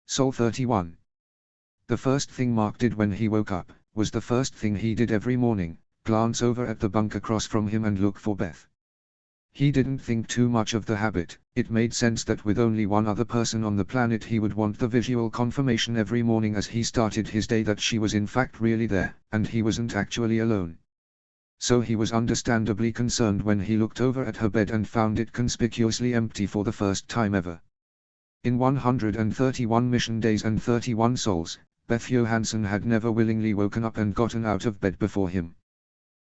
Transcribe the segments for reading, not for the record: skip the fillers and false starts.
Sol 31. The first thing Mark did when he woke up, was the first thing he did every morning, glance over at the bunk across from him and look for Beth. He didn't think too much of the habit. It made sense that with only one other person on the planet he would want the visual confirmation every morning as he started his day that she was in fact really there, and he wasn't actually alone. So he was understandably concerned when he looked over at her bed and found it conspicuously empty for the first time ever. In 131 mission days and 31 souls, Beth Johansson had never willingly woken up and gotten out of bed before him.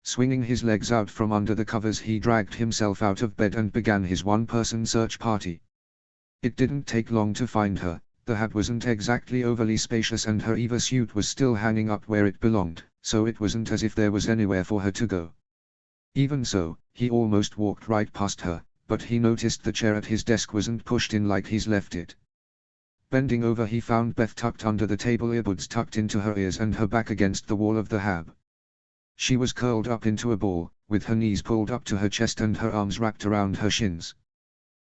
Swinging his legs out from under the covers, he dragged himself out of bed and began his one-person search party. It didn't take long to find her. The hab wasn't exactly overly spacious and her Eva suit was still hanging up where it belonged, so it wasn't as if there was anywhere for her to go. Even so, he almost walked right past her, but he noticed the chair at his desk wasn't pushed in like he's left it. Bending over, he found Beth tucked under the table, earbuds tucked into her ears and her back against the wall of the hab. She was curled up into a ball, with her knees pulled up to her chest and her arms wrapped around her shins.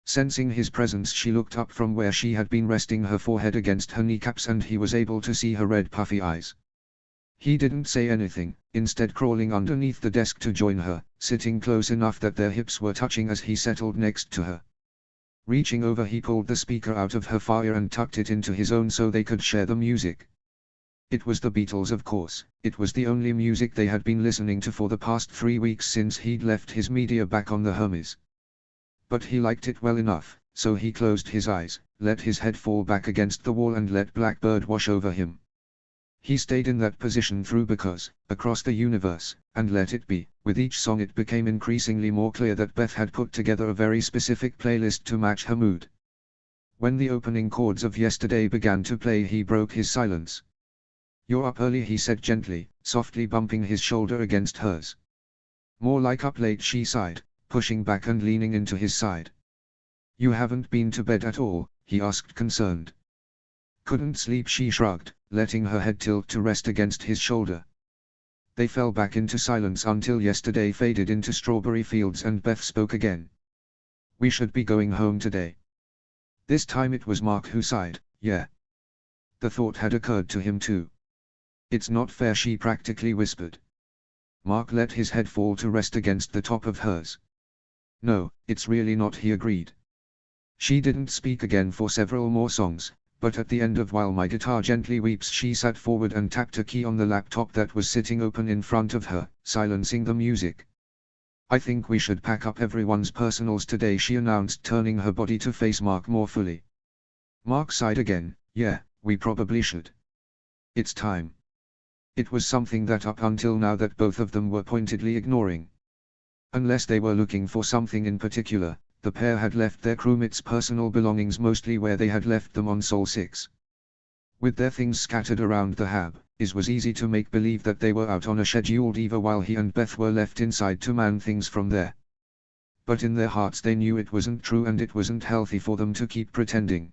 Sensing his presence, she looked up from where she had been resting her forehead against her kneecaps and he was able to see her red puffy eyes. He didn't say anything, instead crawling underneath the desk to join her, sitting close enough that their hips were touching as he settled next to her. Reaching over, he pulled the speaker out of her fire and tucked it into his own so they could share the music. It was the Beatles, of course. It was the only music they had been listening to for the past 3 weeks since he'd left his media back on the Hermes. But he liked it well enough, so he closed his eyes, let his head fall back against the wall and let Blackbird wash over him. He stayed in that position through Because, Across the Universe, and Let It Be. With each song it became increasingly more clear that Beth had put together a very specific playlist to match her mood. When the opening chords of Yesterday began to play, he broke his silence. "You're up early," he said gently, softly bumping his shoulder against hers. "More like up late," she sighed, pushing back and leaning into his side. "You haven't been to bed at all?" he asked, concerned. "Couldn't sleep," she shrugged, letting her head tilt to rest against his shoulder. They fell back into silence until Yesterday faded into Strawberry Fields and Beth spoke again. "We should be going home today." This time it was Mark who sighed. "Yeah." The thought had occurred to him too. "It's not fair," she practically whispered. Mark let his head fall to rest against the top of hers. "No, it's really not," he agreed. She didn't speak again for several more songs, but at the end of While My Guitar Gently Weeps she sat forward and tapped a key on the laptop that was sitting open in front of her, silencing the music. "I think we should pack up everyone's personals today," she announced, turning her body to face Mark more fully. Mark sighed again. "Yeah, we probably should. It's time." It was something that up until now that both of them were pointedly ignoring. Unless they were looking for something in particular, the pair had left their crewmates' personal belongings mostly where they had left them on Sol 6. With their things scattered around the hab, it was easy to make believe that they were out on a scheduled Eva while he and Beth were left inside to man things from there. But in their hearts they knew it wasn't true and it wasn't healthy for them to keep pretending.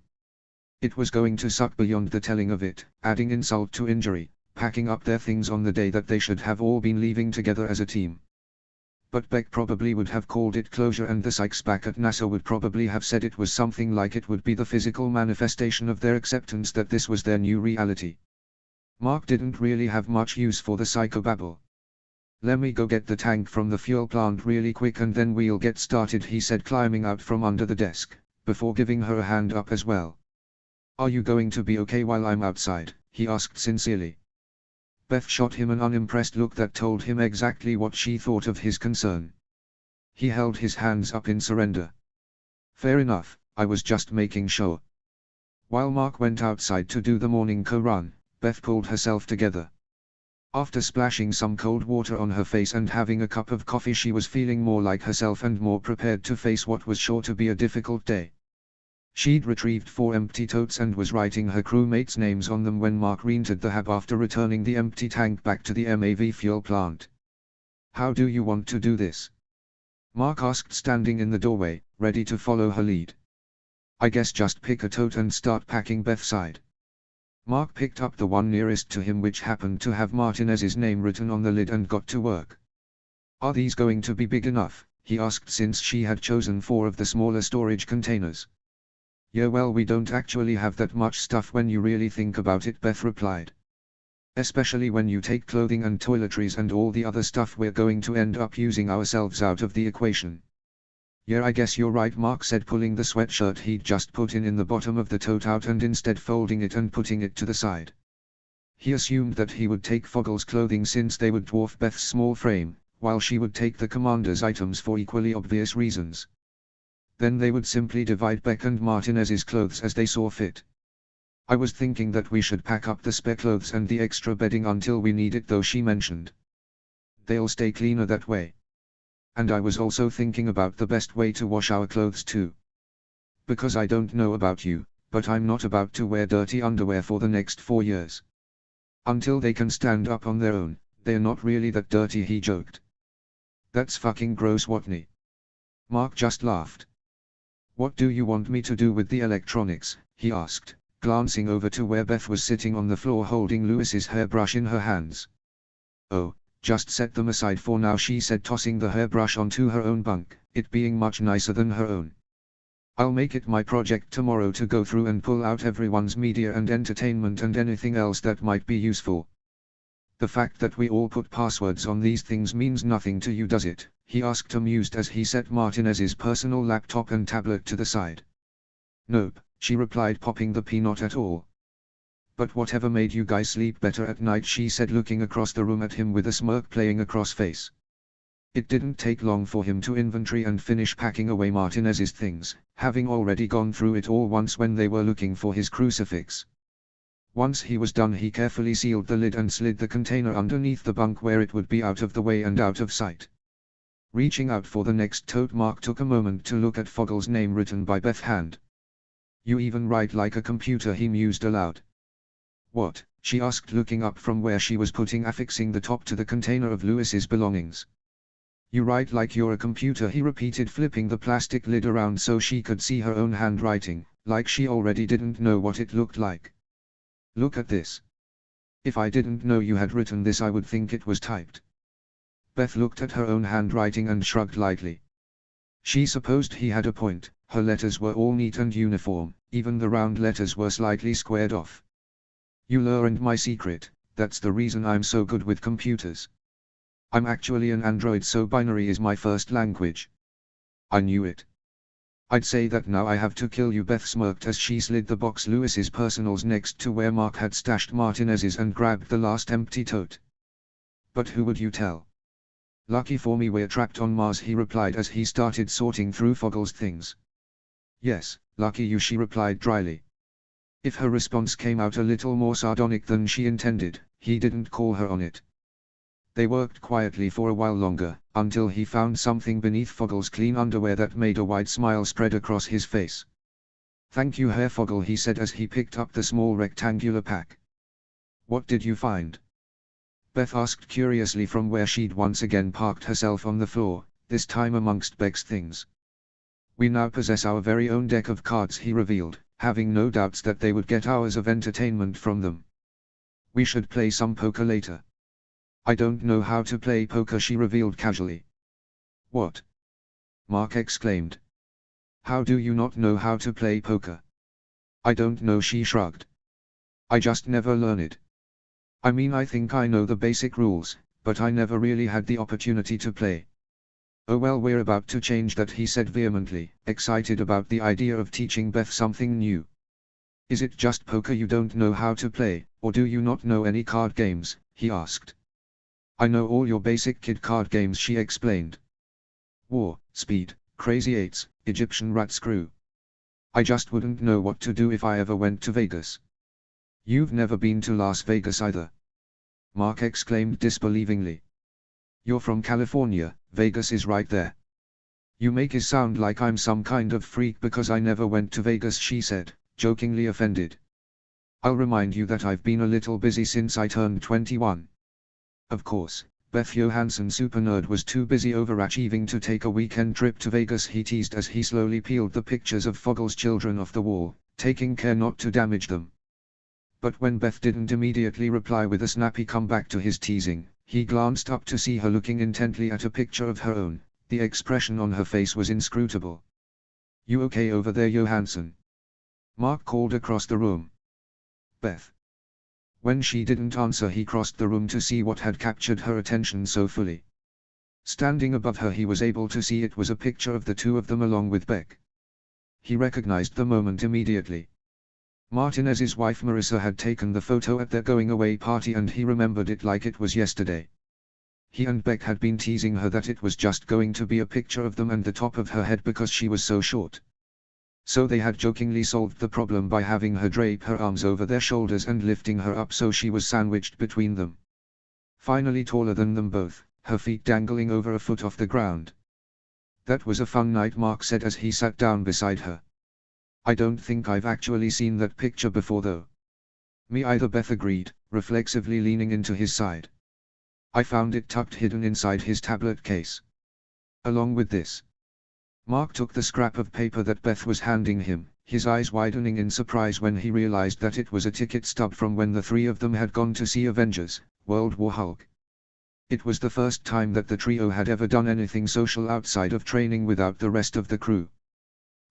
It was going to suck beyond the telling of it, adding insult to injury, packing up their things on the day that they should have all been leaving together as a team. But Beck probably would have called it closure and the Sykes back at NASA would probably have said it was something like it would be the physical manifestation of their acceptance that this was their new reality. Mark didn't really have much use for the psychobabble. "Let me go get the tank from the fuel plant really quick and then we'll get started," he said, climbing out from under the desk, before giving her a hand up as well. "Are you going to be okay while I'm outside?" he asked sincerely. Beth shot him an unimpressed look that told him exactly what she thought of his concern. He held his hands up in surrender. "Fair enough, I was just making sure." While Mark went outside to do the morning co-run, Beth pulled herself together. After splashing some cold water on her face and having a cup of coffee, she was feeling more like herself and more prepared to face what was sure to be a difficult day. She'd retrieved 4 empty totes and was writing her crewmates' names on them when Mark re-entered the hab after returning the empty tank back to the MAV fuel plant. "How do you want to do this?" Mark asked, standing in the doorway, ready to follow her lead. "I guess just pick a tote and start packing," Beth sighed. Mark picked up the one nearest to him, which happened to have Martinez's name written on the lid, and got to work. "Are these going to be big enough?" he asked, since she had chosen 4 of the smaller storage containers. Yeah, well, we don't actually have that much stuff when you really think about it, Beth replied. Especially when you take clothing and toiletries and all the other stuff we're going to end up using ourselves out of the equation. Yeah, I guess you're right, Mark said, pulling the sweatshirt he'd just put in the bottom of the tote out and instead folding it and putting it to the side. He assumed that he would take Foggle's clothing since they would dwarf Beth's small frame, while she would take the commander's items for equally obvious reasons. Then they would simply divide Beck and Martinez's clothes as they saw fit. I was thinking that we should pack up the spare clothes and the extra bedding until we need it, though, she mentioned. They'll stay cleaner that way. And I was also thinking about the best way to wash our clothes too. Because I don't know about you, but I'm not about to wear dirty underwear for the next 4 years. Until they can stand up on their own, they're not really that dirty, he joked. That's fucking gross, Watney. Mark just laughed. What do you want me to do with the electronics, he asked, glancing over to where Beth was sitting on the floor holding Lewis's hairbrush in her hands. Oh, just set them aside for now, she said, tossing the hairbrush onto her own bunk, it being much nicer than her own. I'll make it my project tomorrow to go through and pull out everyone's media and entertainment and anything else that might be useful. The fact that we all put passwords on these things means nothing to you, does it? He asked, amused, as he set Martinez's personal laptop and tablet to the side. Nope, she replied, popping the pea, not at all. But whatever made you guys sleep better at night, she said, looking across the room at him with a smirk playing across face. It didn't take long for him to inventory and finish packing away Martinez's things, having already gone through it all once when they were looking for his crucifix. Once he was done, he carefully sealed the lid and slid the container underneath the bunk where it would be out of the way and out of sight. Reaching out for the next tote, Mark took a moment to look at Foggle's name written by Beth's hand. You even write like a computer, he mused aloud. What? She asked, looking up from where she was affixing the top to the container of Lewis's belongings. You write like you're a computer, he repeated, flipping the plastic lid around so she could see her own handwriting, like she already didn't know what it looked like. Look at this. If I didn't know you had written this, I would think it was typed. Beth looked at her own handwriting and shrugged lightly. She supposed he had a point. Her letters were all neat and uniform, even the round letters were slightly squared off. You learned my secret, that's the reason I'm so good with computers. I'm actually an android, so binary is my first language. I knew it. I'd say that now I have to kill you, Beth smirked as she slid the box Lewis's personals next to where Mark had stashed Martinez's and grabbed the last empty tote. But who would you tell? Lucky for me we're trapped on Mars, he replied as he started sorting through Foggle's things. Yes, lucky you, she replied dryly. If her response came out a little more sardonic than she intended, he didn't call her on it. They worked quietly for a while longer, until he found something beneath Foggle's clean underwear that made a wide smile spread across his face. Thank you, Herr Foggle, he said as he picked up the small rectangular pack. What did you find? Beth asked curiously from where she'd once again parked herself on the floor, this time amongst Beck's things. We now possess our very own deck of cards, he revealed, having no doubts that they would get hours of entertainment from them. We should play some poker later. I don't know how to play poker, she revealed casually. What? Mark exclaimed. How do you not know how to play poker? I don't know, she shrugged. I just never learn it. I mean, I think I know the basic rules, but I never really had the opportunity to play. Oh well, we're about to change that, he said vehemently, excited about the idea of teaching Beth something new. Is it just poker you don't know how to play, or do you not know any card games? He asked. I know all your basic kid card games, she explained. War, Speed, Crazy Eights, Egyptian Rat Screw. I just wouldn't know what to do if I ever went to Vegas. You've never been to Las Vegas either? Mark exclaimed disbelievingly. You're from California, Vegas is right there. You make it sound like I'm some kind of freak because I never went to Vegas, she said, jokingly offended. I'll remind you that I've been a little busy since I turned 21. Of course, Beth Johansson Supernerd was too busy overachieving to take a weekend trip to Vegas, he teased as he slowly peeled the pictures of Foggle's children off the wall, taking care not to damage them. But when Beth didn't immediately reply with a snappy comeback to his teasing, he glanced up to see her looking intently at a picture of her own. The expression on her face was inscrutable. You okay over there, Johansson? Mark called across the room. Beth. When she didn't answer, he crossed the room to see what had captured her attention so fully. Standing above her, he was able to see it was a picture of the two of them along with Beck. He recognized the moment immediately. Martinez's wife Marissa had taken the photo at their going-away party, and he remembered it like it was yesterday. He and Beck had been teasing her that it was just going to be a picture of them and the top of her head because she was so short. So they had jokingly solved the problem by having her drape her arms over their shoulders and lifting her up so she was sandwiched between them. Finally taller than them both, her feet dangling over a foot off the ground. That was a fun night, Mark said as he sat down beside her. I don't think I've actually seen that picture before though. Me either, Beth agreed, reflexively leaning into his side. I found it tucked hidden inside his tablet case. Along with this. Mark took the scrap of paper that Beth was handing him, his eyes widening in surprise when he realized that it was a ticket stub from when the three of them had gone to see Avengers: World War Hulk. It was the first time that the trio had ever done anything social outside of training without the rest of the crew.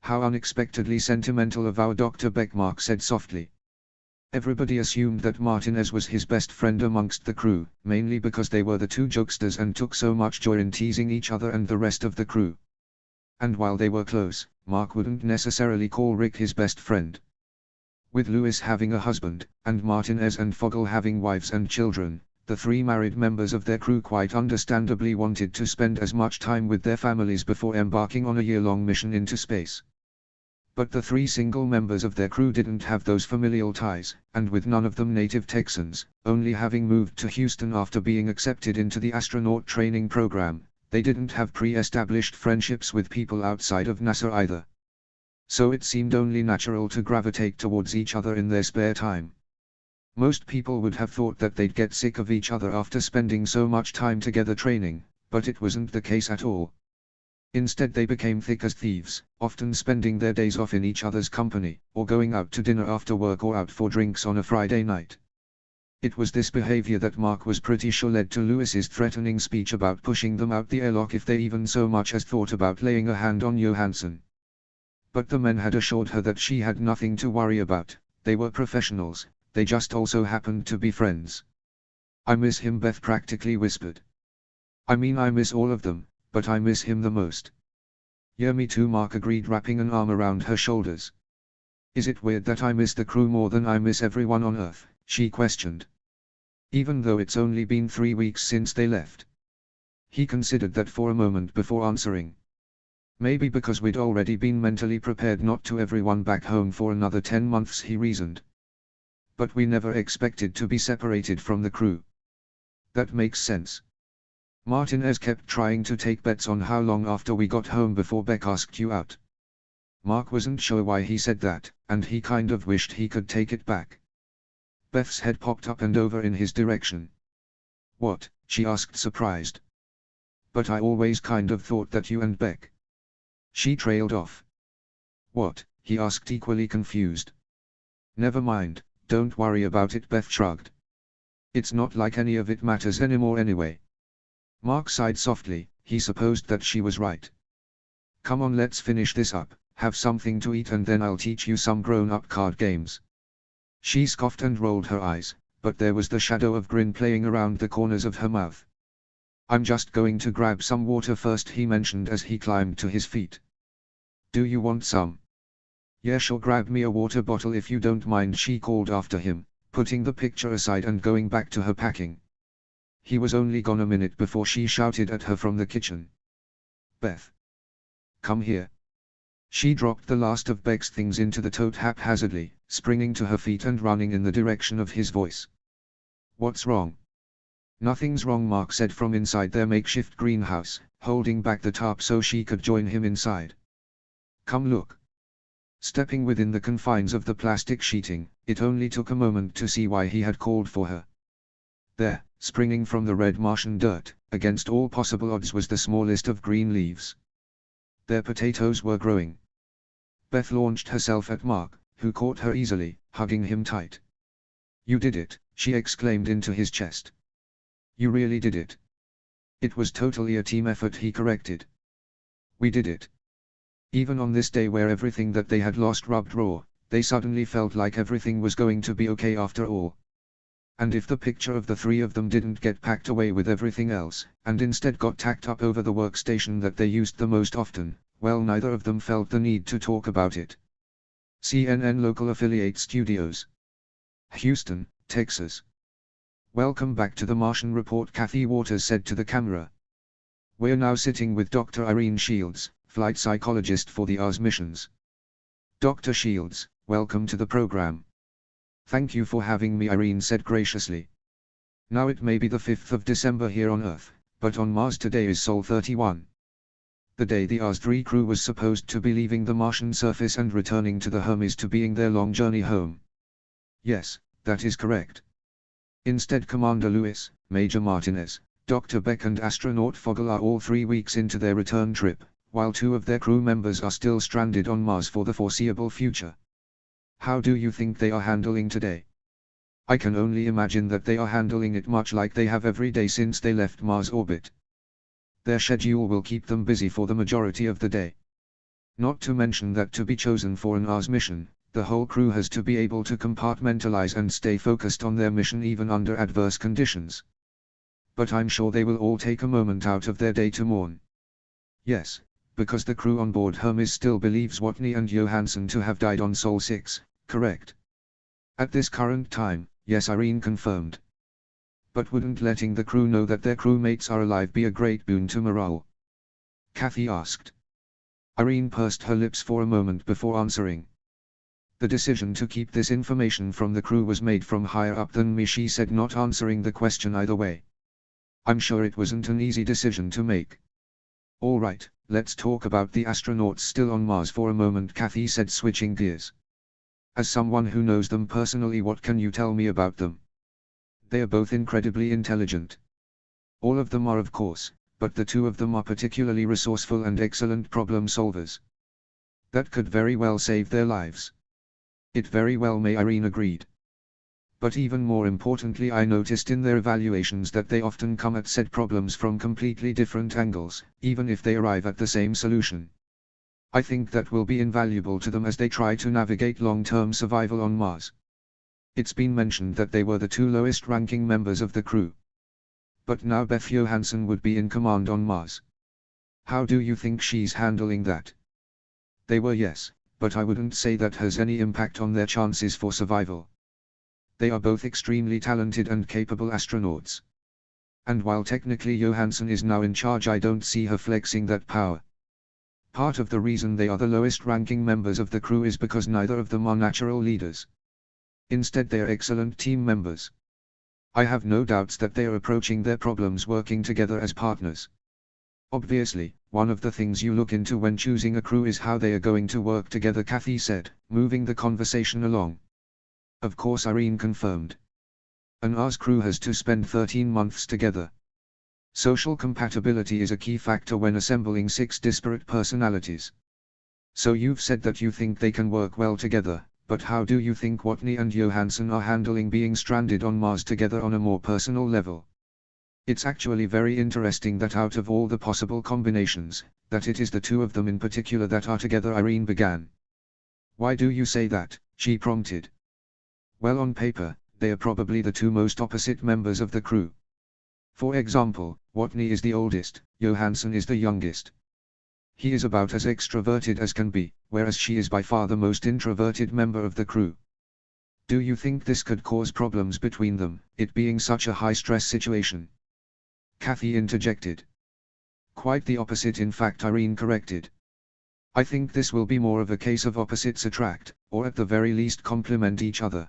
How unexpectedly sentimental of our Dr. Beck, Mark said softly. Everybody assumed that Martinez was his best friend amongst the crew, mainly because they were the two jokesters and took so much joy in teasing each other and the rest of the crew. And while they were close, Mark wouldn't necessarily call Rick his best friend. With Lewis having a husband, and Martinez and Fogel having wives and children, the three married members of their crew quite understandably wanted to spend as much time with their families before embarking on a year-long mission into space. But the three single members of their crew didn't have those familial ties, and with none of them native Texans, only having moved to Houston after being accepted into the astronaut training program, they didn't have pre-established friendships with people outside of NASA either. So it seemed only natural to gravitate towards each other in their spare time. Most people would have thought that they'd get sick of each other after spending so much time together training, but it wasn't the case at all. Instead, they became thick as thieves, often spending their days off in each other's company, or going out to dinner after work or out for drinks on a Friday night. It was this behavior that Mark was pretty sure led to Lewis's threatening speech about pushing them out the airlock if they even so much as thought about laying a hand on Johansson. But the men had assured her that she had nothing to worry about. They were professionals. They just also happened to be friends. I miss him, Beth practically whispered. I mean, I miss all of them, but I miss him the most. Yeah, me too, Mark agreed, wrapping an arm around her shoulders. Is it weird that I miss the crew more than I miss everyone on Earth? She questioned. Even though it's only been 3 weeks since they left. He considered that for a moment before answering. Maybe because we'd already been mentally prepared not to everyone back home for another 10 months, he reasoned. But we never expected to be separated from the crew. That makes sense. Martinez kept trying to take bets on how long after we got home before Beck asked you out. Mark wasn't sure why he said that, and he kind of wished he could take it back. Beth's head popped up and over in his direction. What? She asked, surprised. But I always kind of thought that you and Beck. She trailed off. What? He asked, equally confused. Never mind. Don't worry about it, Beth shrugged. It's not like any of it matters anymore anyway. Mark sighed softly, he supposed that she was right. Come on, let's finish this up, have something to eat, and then I'll teach you some grown-up card games. She scoffed and rolled her eyes, but there was the shadow of grin playing around the corners of her mouth. I'm just going to grab some water first, he mentioned as he climbed to his feet. Do you want some? Yeah, sure, grab me a water bottle if you don't mind, she called after him, putting the picture aside and going back to her packing. He was only gone a minute before she shouted at her from the kitchen. Beth. Come here. She dropped the last of Beck's things into the tote haphazardly, springing to her feet and running in the direction of his voice. What's wrong? Nothing's wrong, Mark said from inside their makeshift greenhouse, holding back the tarp so she could join him inside. Come look. Stepping within the confines of the plastic sheeting, it only took a moment to see why he had called for her. There, springing from the red Martian dirt, against all possible odds, was the smallest of green leaves. Their potatoes were growing. Beth launched herself at Mark, who caught her easily, hugging him tight. You did it, she exclaimed into his chest. You really did it. It was totally a team effort, he corrected. We did it. Even on this day where everything that they had lost rubbed raw, they suddenly felt like everything was going to be okay after all. And if the picture of the three of them didn't get packed away with everything else, and instead got tacked up over the workstation that they used the most often, well, neither of them felt the need to talk about it. CNN Local Affiliate Studios, Houston, Texas. Welcome back to the Martian Report, Kathy Waters said to the camera. We're now sitting with Dr. Irene Shields, flight psychologist for the Mars missions. Dr. Shields, welcome to the program. Thank you for having me, Irene said graciously. Now it may be the 5th of December here on Earth, but on Mars today is Sol 31. The day the Mars 3 crew was supposed to be leaving the Martian surface and returning to the Hermes to being their long journey home. Yes, that is correct. Instead, Commander Lewis, Major Martinez, Dr. Beck and astronaut Fogel are all 3 weeks into their return trip, while 2 of their crew members are still stranded on Mars for the foreseeable future. How do you think they are handling today? I can only imagine that they are handling it much like they have every day since they left Mars orbit. Their schedule will keep them busy for the majority of the day. Not to mention that to be chosen for an Mars mission, the whole crew has to be able to compartmentalize and stay focused on their mission even under adverse conditions. But I'm sure they will all take a moment out of their day to mourn. Yes, because the crew on board Hermes still believes Watney and Johansson to have died on Sol 6, correct? At this current time, yes, Irene confirmed. But wouldn't letting the crew know that their crewmates are alive be a great boon to morale? Kathy asked. Irene pursed her lips for a moment before answering. The decision to keep this information from the crew was made from higher up than me, she said, not answering the question either way. I'm sure it wasn't an easy decision to make. All right, let's talk about the astronauts still on Mars for a moment, Kathy said, switching gears. As someone who knows them personally, what can you tell me about them? They are both incredibly intelligent. All of them are, of course, but the 2 of them are particularly resourceful and excellent problem solvers. That could very well save their lives. It very well may, Irene agreed. But even more importantly, I noticed in their evaluations that they often come at said problems from completely different angles, even if they arrive at the same solution. I think that will be invaluable to them as they try to navigate long-term survival on Mars. It's been mentioned that they were the 2 lowest-ranking members of the crew. But now Beth Johansson would be in command on Mars. How do you think she's handling that? They were, yes, but I wouldn't say that has any impact on their chances for survival. They are both extremely talented and capable astronauts. And while technically Johansson is now in charge, I don't see her flexing that power. Part of the reason they are the lowest-ranking members of the crew is because neither of them are natural leaders. Instead, they are excellent team members. I have no doubts that they are approaching their problems working together as partners. Obviously, one of the things you look into when choosing a crew is how they are going to work together, Kathy said, moving the conversation along. Of course, Irene confirmed. An Mars crew has to spend 13 months together. Social compatibility is a key factor when assembling 6 disparate personalities. So you've said that you think they can work well together, but how do you think Watney and Johansson are handling being stranded on Mars together on a more personal level? It's actually very interesting that out of all the possible combinations, that it is the 2 of them in particular that are together, Irene began. Why do you say that? She prompted. Well, on paper, they are probably the 2 most opposite members of the crew. For example, Watney is the oldest, Johansson is the youngest. He is about as extroverted as can be, whereas she is by far the most introverted member of the crew. Do you think this could cause problems between them, it being such a high-stress situation? Kathy interjected. Quite the opposite, in fact, Irene corrected. I think this will be more of a case of opposites attract, or at the very least complement each other.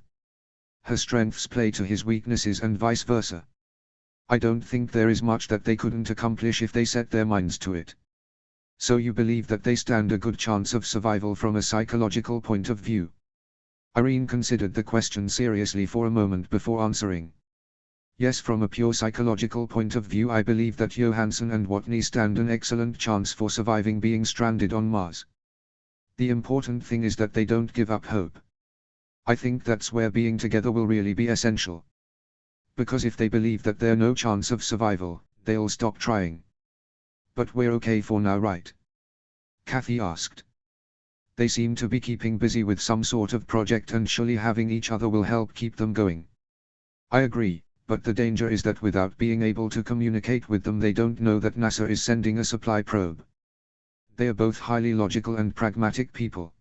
Her strengths play to his weaknesses and vice versa. I don't think there is much that they couldn't accomplish if they set their minds to it. So you believe that they stand a good chance of survival from a psychological point of view? Irene considered the question seriously for a moment before answering. Yes, from a pure psychological point of view, I believe that Johansson and Watney stand an excellent chance for surviving being stranded on Mars. The important thing is that they don't give up hope. I think that's where being together will really be essential. Because if they believe that there's no chance of survival, they'll stop trying. But we're okay for now, right? Kathy asked. They seem to be keeping busy with some sort of project, and surely having each other will help keep them going. I agree, but the danger is that without being able to communicate with them, they don't know that NASA is sending a supply probe. They are both highly logical and pragmatic people.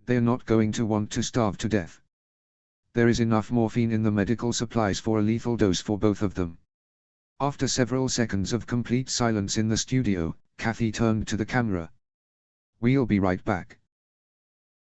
They are not going to want to starve to death. There is enough morphine in the medical supplies for a lethal dose for both of them. After several seconds of complete silence in the studio, Kathy turned to the camera. "We'll be right back."